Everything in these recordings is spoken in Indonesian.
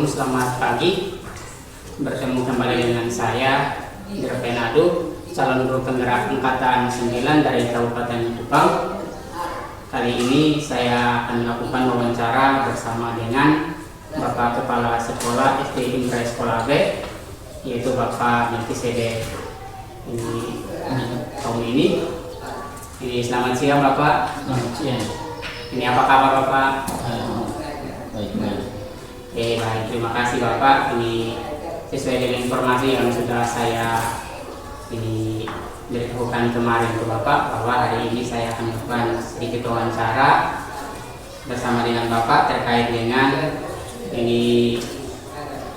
Assalamualaikum, selamat pagi. Bertemu kembali dengan saya, Indra Penado, calon guru penggerak angkatan 9 dari Kabupaten Kupang. Kali ini saya akan melakukan wawancara bersama dengan Bapak Kepala Sekolah SD Indra Sekolah B, yaitu Bapak Melkisedek tahun ini. Selamat siang Bapak. Selamat siang. Ini apa kabar Bapak? Baik. Baik, terima kasih Bapak. Ini sesuai dengan informasi yang sudah saya beritahukan kemarin ke Bapak, bahwa hari ini saya akan melakukan sedikit wawancara bersama dengan Bapak terkait dengan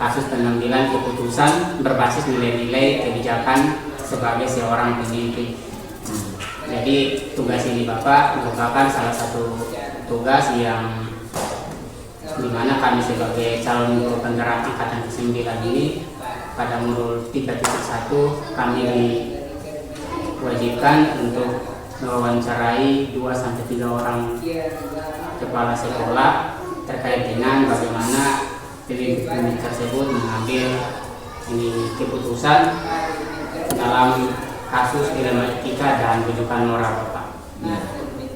kasus pengambilan keputusan berbasis nilai-nilai kebijakan sebagai seorang pemimpin. Jadi tugas ini Bapak merupakan salah satu tugas yang dimana kami sebagai calon guru penggerak angkatan 9 ini pada modul 3.1 kami diwajibkan untuk mewawancarai 2-3 orang kepala sekolah terkait dengan bagaimana pemimpin tersebut mengambil keputusan dalam kasus dilema etika dan rujukan moral Bapak.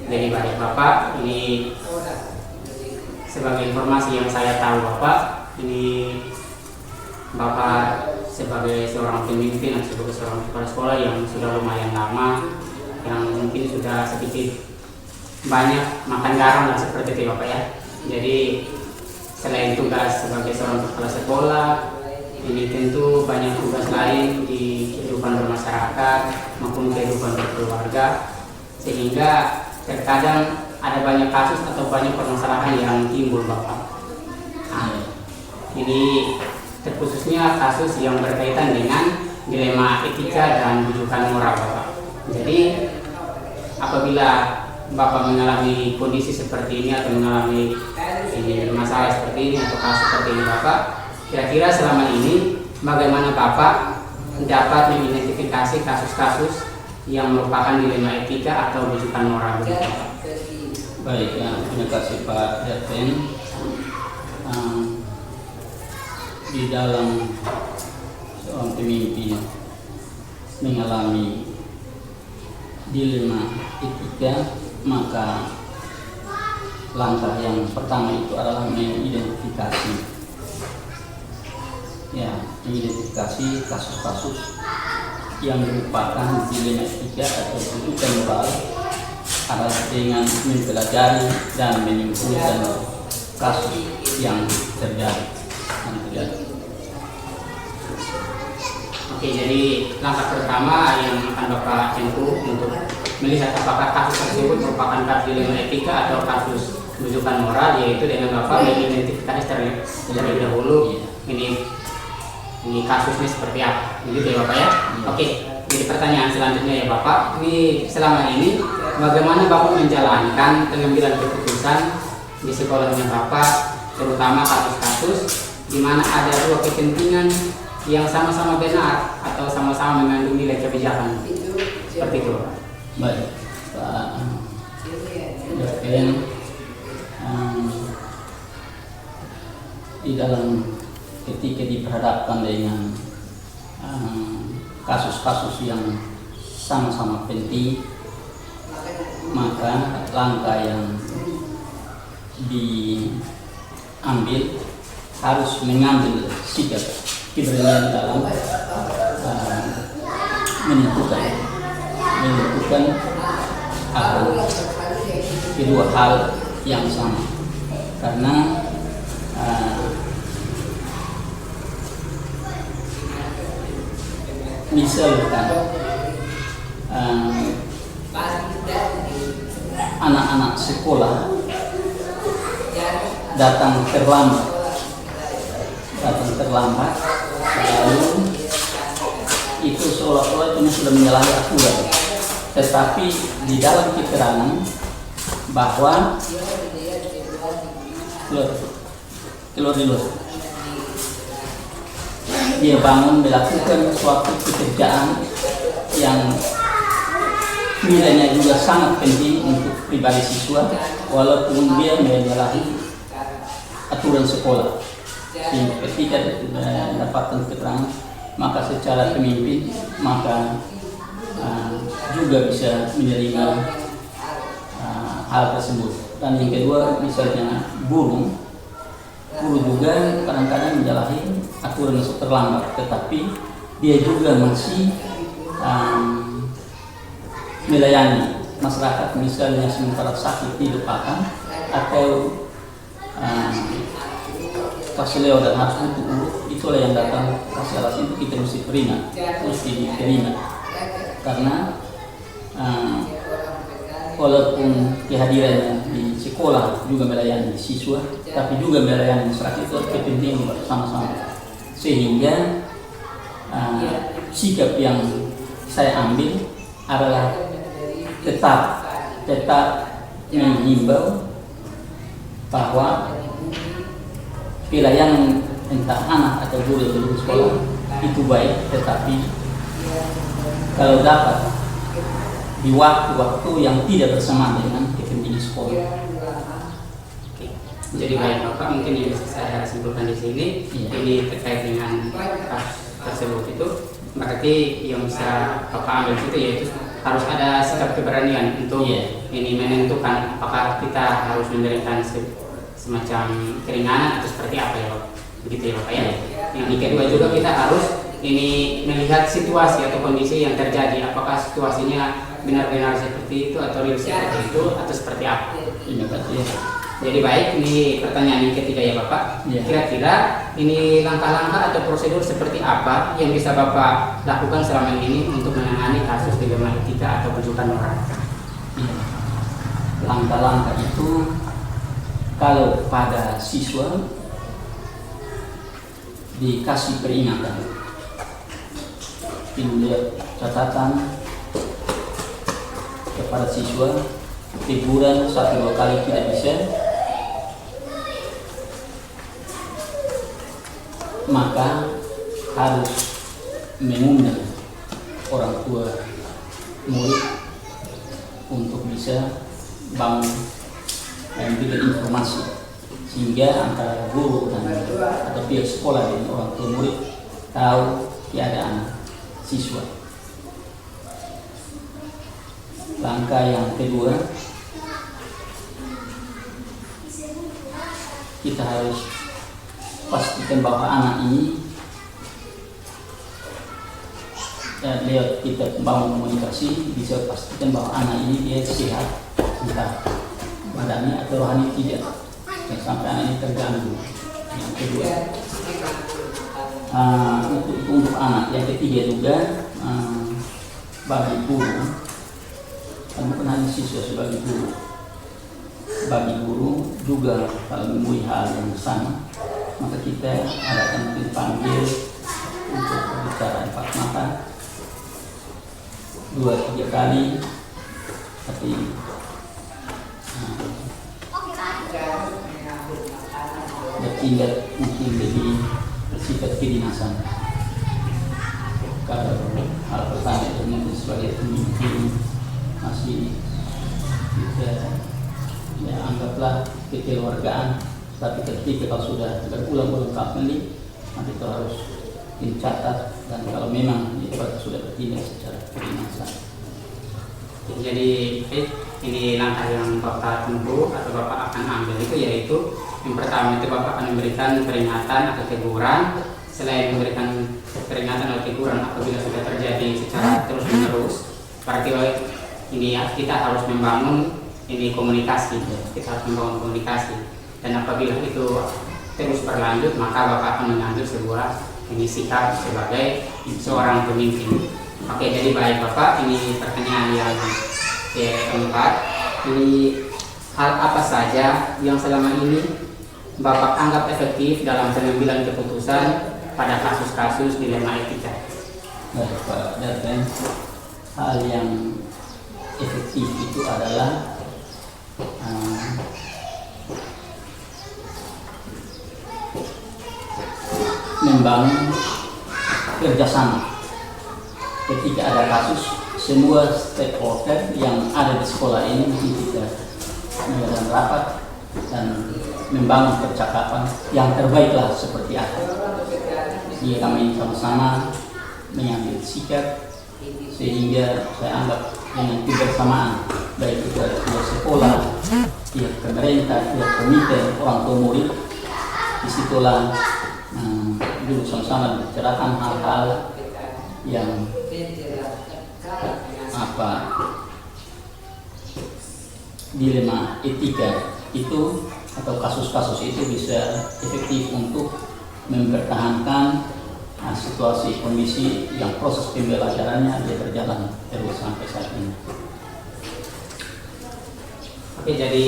Jadi baik Bapak, ini sebagai informasi yang saya tahu Bapak, ini Bapak sebagai seorang pemimpin dan sebagai seorang kepala sekolah yang sudah lumayan lama, yang mungkin sudah sedikit banyak makan garam lah seperti itu Bapak ya. Jadi selain tugas sebagai seorang kepala sekolah, ini tentu banyak tugas lain di kehidupan bermasyarakat maupun kehidupan berkeluarga, sehingga terkadang ada banyak kasus atau banyak permasalahan yang timbul Bapak. Ini terkhususnya kasus yang berkaitan dengan dilema etika dan rujukan moral Bapak. Jadi apabila Bapak mengalami kondisi seperti ini atau mengalami masalah seperti ini atau kasus seperti ini Bapak, kira-kira selama ini bagaimana Bapak dapat mengidentifikasi kasus-kasus yang merupakan dilema etika atau rujukan moral Bapak? Baik, terima kasih Pak Herpen. Di dalam seorang pemimpin mengalami dilema etika, maka langkah yang pertama itu adalah mengidentifikasi kasus-kasus yang merupakan dilema etika atau rujukan moral, adalah dengan mempelajari dan menyimpulkan kasus yang terjadi. Oke, jadi langkah pertama yang akan Bapak tempuh untuk melihat apakah kasus tersebut merupakan kasus dilema etika atau kasus rujukan moral, yaitu dengan Bapak mengidentifikasi terlebih dahulu ini kasusnya seperti apa, begitu ya Bapak ya. Oke, jadi pertanyaan selanjutnya ya Bapak, ini selama ini bagaimana Bapak menjalankan pengambilan keputusan di sekolahnya Bapak, terutama kasus-kasus di mana ada dua kepentingan yang sama-sama benar atau sama-sama mengandung nilai kebijakan, seperti itu Bapak? Baik, Pak Herpen, di dalam ketika diperhadapkan dengan kasus-kasus yang sama-sama penting, maka langkah yang diambil harus mengambil sikap keberanian dalam menentukan kedua hal yang sama, karena misalkan anak-anak sekolah datang terlambat, lalu itu seolah-olah itu sudah menyalahi aturan, tetapi di dalam keterangan bahwa keluar dia bangun melakukan suatu pekerjaan yang nilainya juga sangat penting untuk pribadi siswa, walaupun dia menyalahi aturan sekolah. ketika dapatkan keterangan, maka secara pemimpin maka juga bisa menerima hal tersebut. Dan yang kedua, misalnya guru juga kadang-kadang menyalahi aturan masuk terlambat, tetapi dia juga masih melayani masyarakat, misalnya sementara sakit tidak akan atau kasih lewat dan harus butuh urut, itulah yang datang kasih alasan itu kita mesti diterima karena walaupun kehadirannya di sekolah juga melayani siswa, tapi juga melayani masyarakat, itu kepentingan bersama-sama, sehingga sikap yang saya ambil adalah tetap menghimbau bahwa pelayanan entah anak atau guru di sekolah itu baik, tetapi kalau dapat di waktu-waktu yang tidak bersamaan dengan kepentingan sekolah. Jadi baik Bapak, mungkin yang bisa saya simpulkan di sini, ini terkait dengan kasus tersebut itu, berarti yang bisa Bapak ambil itu yaitu harus ada sikap keberanian untuk ini menentukan apakah kita harus memberikan semacam keringanan atau seperti apa ya Bapak, begitu ya Bapak ya. Yang kedua juga kita harus ini melihat situasi atau kondisi yang terjadi, apakah situasinya benar-benar seperti itu atau real seperti itu atau seperti apa. Jadi baik, ini pertanyaan yang ketiga ya Bapak. Kira-kira ini langkah-langkah atau prosedur seperti apa yang bisa Bapak lakukan selama ini untuk menangani kasus dilema etika atau kejutan moral? Langkah-langkah itu kalau pada siswa dikasih peringatan, lihat catatan kepada siswa, teguran 1-2 kali tidak bisa, maka harus mengundang orang tua murid untuk bisa bangun memberikan informasi, sehingga antara guru dan atau pihak sekolah dan orang tua murid tahu keadaan siswa. Langkah yang kedua, kita harus pastikan bahwa anak ini lewat kita membangun komunikasi bisa pastikan bahwa anak ini dia sehat, entah badannya atau rohani tidak, sampai anak ini terganggu. Yang kedua, untuk anak. Yang ketiga juga bagi guru, bukan hanya siswa sebagai guru, bagi guru juga kalau menemui hal yang sama, maka kita akan dipanggil untuk berbicara empat mata 2-3 kali, tapi bertindak mungkin lebih bersifat kedinasan. Kalau hal pertama itu mungkin sebagai pemimpin masih kita ya anggaplah kekeluargaan, tapi ketika kalau sudah berulang-ulang kali nanti itu harus dicatat, dan kalau memang itu sudah bertindak secara kedinasan. Jadi ini langkah yang Bapak tempuh atau Bapak akan ambil itu yaitu yang pertama itu Bapak akan memberikan peringatan atau teguran. Selain memberikan peringatan atau teguran apabila sudah terjadi secara terus menerus, berarti ini ya, kita harus membangun ini komunikasi, kita harus membangun komunikasi, dan apabila itu terus berlanjut maka Bapak akan mengambil sebuah ini sikap sebagai seorang pemimpin. Oke, jadi baik Bapak, ini pertanyaan yang keempat, ini hal apa saja yang selama ini Bapak anggap efektif dalam pengambilan keputusan pada kasus-kasus dilema etika? Baik Pak Darden, hal yang efektif itu adalah membangun kerjasama. Ketika ada kasus, semua stakeholder yang ada di sekolah ini mungkin kita mengadakan rapat dan membangun percakapan yang terbaiklah seperti apa. Jadi kami sama-sama mengambil sikap sehingga saya anggap dengan kebersamaan baik itu dari pihak sekolah, pihak pemerintah, pihak komite, orang tua murid, disitulah dulu sama-sama bicarakan hal-hal yang dilema etika itu atau kasus-kasus itu bisa efektif untuk mempertahankan situasi kondisi yang proses pembelajarannya dia berjalan terus sampai saat ini. Oke, jadi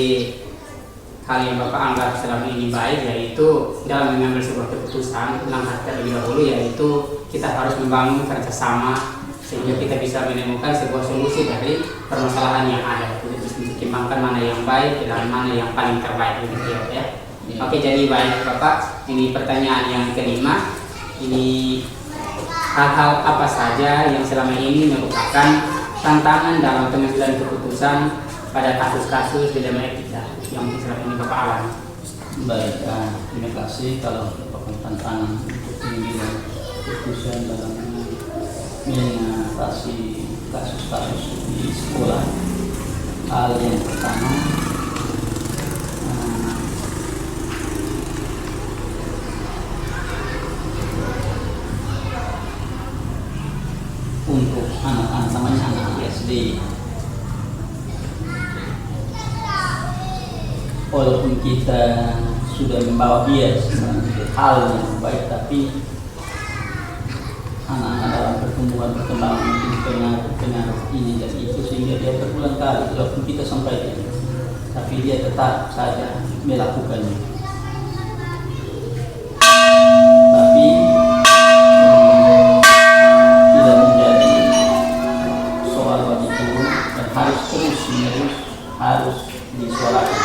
hal yang Bapak anggap selama ini baik yaitu dalam mengambil sebuah keputusan langkah terlebih dahulu yaitu kita harus membangun kerjasama sehingga kita bisa menemukan sebuah solusi dari permasalahan yang ada, mempertimbangkan mana yang baik dan mana yang paling terbaik begitu ya. Oke, jadi baik Bapak, ini pertanyaan yang kelima. Ini hal-hal apa saja yang selama ini merupakan tantangan dalam pengambilan keputusan pada kasus-kasus dilema etika yang selama ini Bapak alami? Baik, terima kasih. Kalau merupakan tantangan untuk pengambilan keputusan dalam mengatasi kasus-kasus di sekolah, hal yang pertama untuk anak-anak namanya anak SD, walaupun kita sudah membawa dia hal yang baik, tapi anak-anak dalam perkembangan pengaruh ini dan itu sehingga dia berulang kali walaupun kita sampaikan, tapi dia tetap saja melakukannya. Tapi tidak menjadi soal bagi guru dan harus terus-menerus harus disuarakan,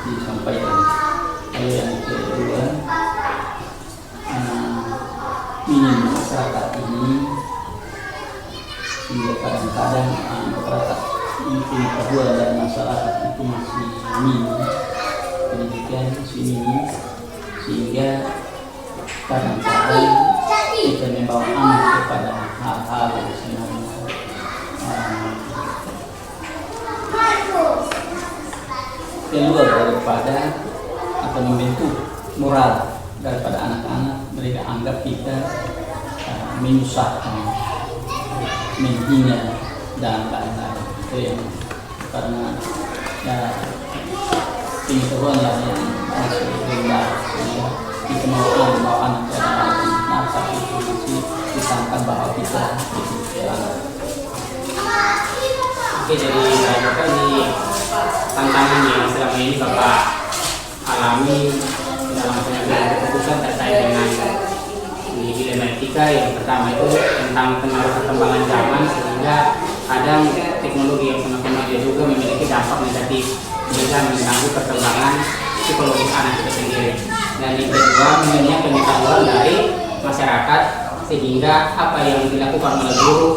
disampaikan. Lalu yang kedua, minim masyarakat ini sehingga kadang-kadang masyarakat ini pengetahuan dari masyarakat itu masih minim, pendidikan masih minim, sehingga kadang-kadang kita membawa anak kepada hal-hal yang sebenarnya keluar daripada atau membentuk moral daripada anak-anak. Mereka anggap kita menyusahkan, menghina dan lain-lain. Itu yang karena pengetahuan yang masih rendah, sehingga kita mau anak dan tapi itu disangka bahwa kita itu jalan. Oke, jadi Bapak ini tantangan yang selama ini Bapak alami dalam pengambilan keputusan terkait dengan dilema etika. Yang pertama itu tentang pengaruh perkembangan zaman, sehingga kadang teknologi yang semakin maju juga memiliki dampak negatif sehingga mengganggu perkembangan psikologis anak itu sendiri. Dan yang kedua, minimnya pengetahuan dari masyarakat sehingga apa yang dilakukan oleh guru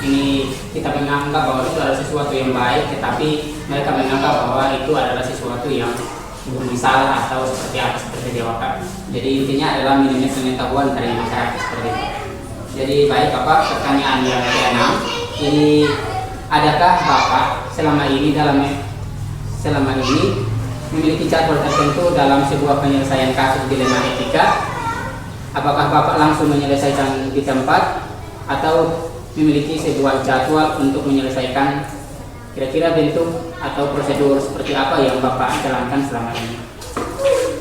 ini kita menganggap bahwa itu adalah sesuatu yang baik, tetapi mereka menganggap bahwa itu adalah sesuatu yang salah atau seperti apa seperti jawaban. Jadi intinya adalah minimnya pengetahuan dari masyarakat seperti itu. Jadi baik Bapak, pertanyaan yang ke-6 ini, adakah Bapak selama ini memiliki jadwal tertentu dalam sebuah penyelesaian kasus dilema etika? Apakah Bapak langsung menyelesaikan di tempat atau memiliki sebuah jadwal untuk menyelesaikan? Kira-kira bentuk atau prosedur seperti apa yang Bapak jalankan selama ini?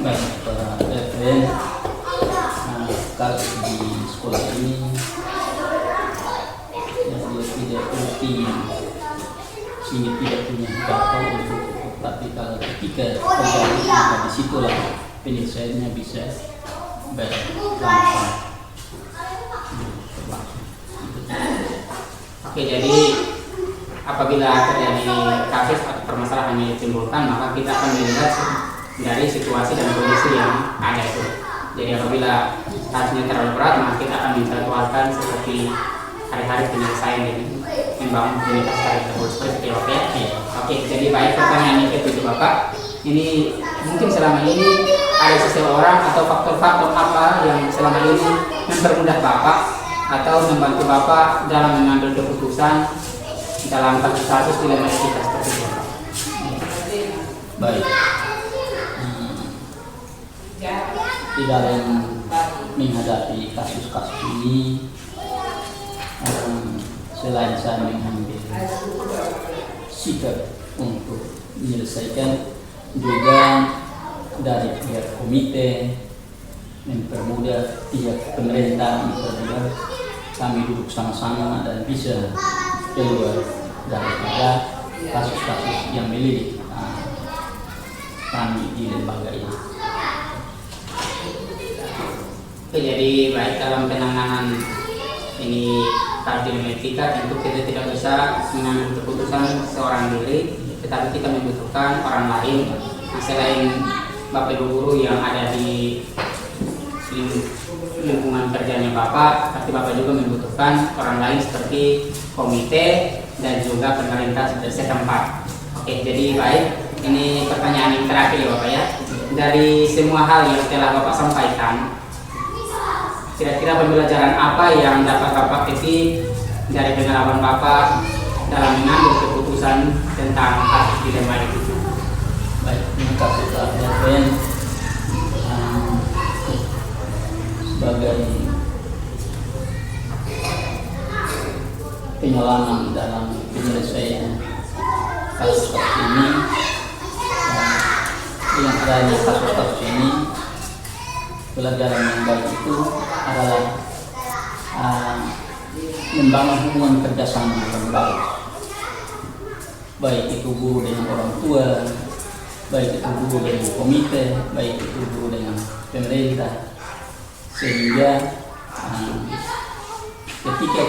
Baik, Pak Reven, kasus di sekolah ini yang dia tidak rutin sehingga tidak punya data untuk praktikal ketika terjadi, maka disitulah penyelesaiannya bisa berlangsung. Oke, jadi apabila terjadi kasus atau permasalahan yang ditimbulkan, maka kita akan melihat dari situasi dan kondisi yang ada itu. Jadi apabila kasusnya terlalu berat, maka kita akan menjadwalkan seperti hari-hari penyelesaian ini, membangun komunitas hari tersebut seperti itu. Oke, jadi baik, pertanyaan yang kedua Bapak, ini mungkin selama ini ada seseorang atau faktor-faktor apa yang selama ini mempermudah Bapak atau membantu Bapak dalam mengambil keputusan dalam kasus-kasus dilema etika seperti itu? Baik. Di dalam menghadapi kasus-kasus ini, selain saya mengambil sikap untuk menyelesaikan, juga dari pihak komite mempermudah, pihak pemerintah mempermudah, kami duduk sama-sama dan bisa keluar daripada kasus-kasus yang melilit kami di lembaga ini. Oke, jadi baik dalam penanganan ini dilema etika, tentu kita tidak bisa mengambil keputusan seorang diri, tetapi kita membutuhkan orang lain. Nah, selain Bapak Ibu guru yang ada di lingkungan kerjanya Bapak, tapi Bapak juga membutuhkan orang lain seperti komite dan juga pemerintah setempat. Oke, jadi baik, ini pertanyaan yang terakhir ya Bapak ya. Dari semua hal yang telah Bapak sampaikan, kira-kira pembelajaran apa yang dapat Bapak petik dari pengalaman Bapak dalam mengambil keputusan tentang kasus dilema itu? Baik, terima kasih Pak Darwin. Sebagai pengalaman dalam penyelesaian kasus-kasus ini, dengan adanya kasus-kasus ini, pelajaran yang baik itu adalah membangun hubungan kerjasama yang baik, baik itu guru dengan orang tua, baik itu guru dengan komite, baik itu guru dengan pemerintah, sehingga ketika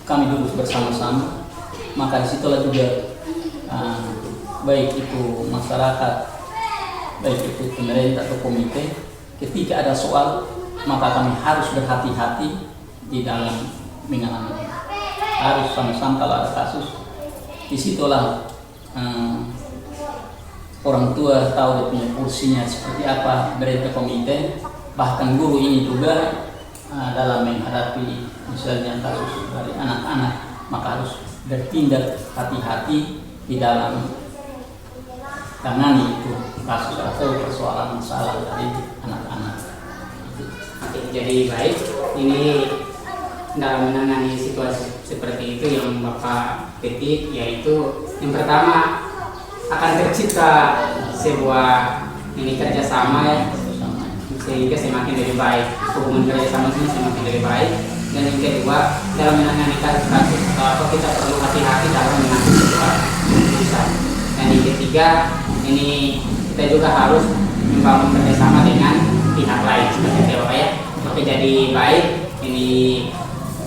kami duduk bersama-sama, maka disitulah juga baik itu masyarakat, baik itu pemerintah atau komite, ketika ada soal, maka kami harus berhati-hati di dalam mengalami. Harus sama-sama kalau ada kasus, disitulah orang tua tahu dia punya kursinya seperti apa, berita komite, bahkan guru ini juga dalam menghadapi misalnya kasus dari anak-anak, maka harus bertindak hati-hati di dalam tangani itu kasus atau persoalan masalah dari anak-anak. Jadi baik, ini dalam menangani situasi seperti itu yang Bapak petik, yaitu yang pertama akan tercipta sebuah ini kerjasama ya, sehingga semakin lebih baik, hubungan kerjasama ini semakin lebih baik. Dan yang kedua, dalam menangani kasus-kasus kita perlu hati-hati dalam mengambil sebuah keputusan. Dan yang ketiga, ini kita juga harus membangun kerjasama dengan pihak lain seperti itu Bapak ya. Oke, jadi baik, ini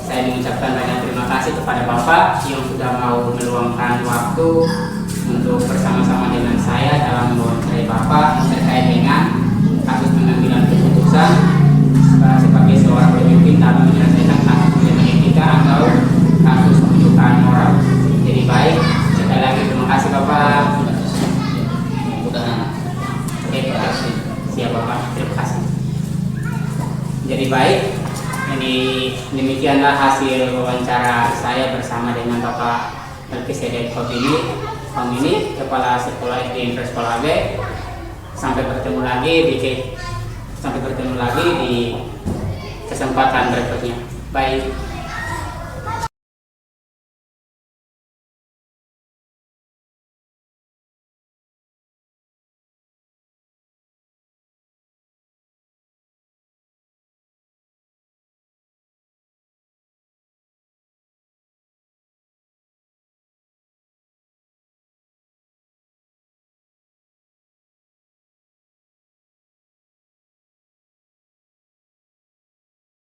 saya mengucapkan banyak terima kasih kepada Bapak yang sudah mau meluangkan waktu untuk bersama-sama dengan saya dalam mewawancarai Bapak terkait dengan kasus pengambilan keputusan sebagai seorang pemimpin dalam menyelesaikan kasus dilema etika atau kasus pembunuhan moral. Jadi baik, sekali lagi terima kasih Bapak. Oke, terima kasih. Siap Bapak, terima kasih. Jadi baik, ini demikianlah hasil wawancara saya bersama dengan Bapak Melkisedek Homini, Kepala Sekolah SD Impres Sekolah B. Sampai bertemu lagi di kesempatan berikutnya. Baik.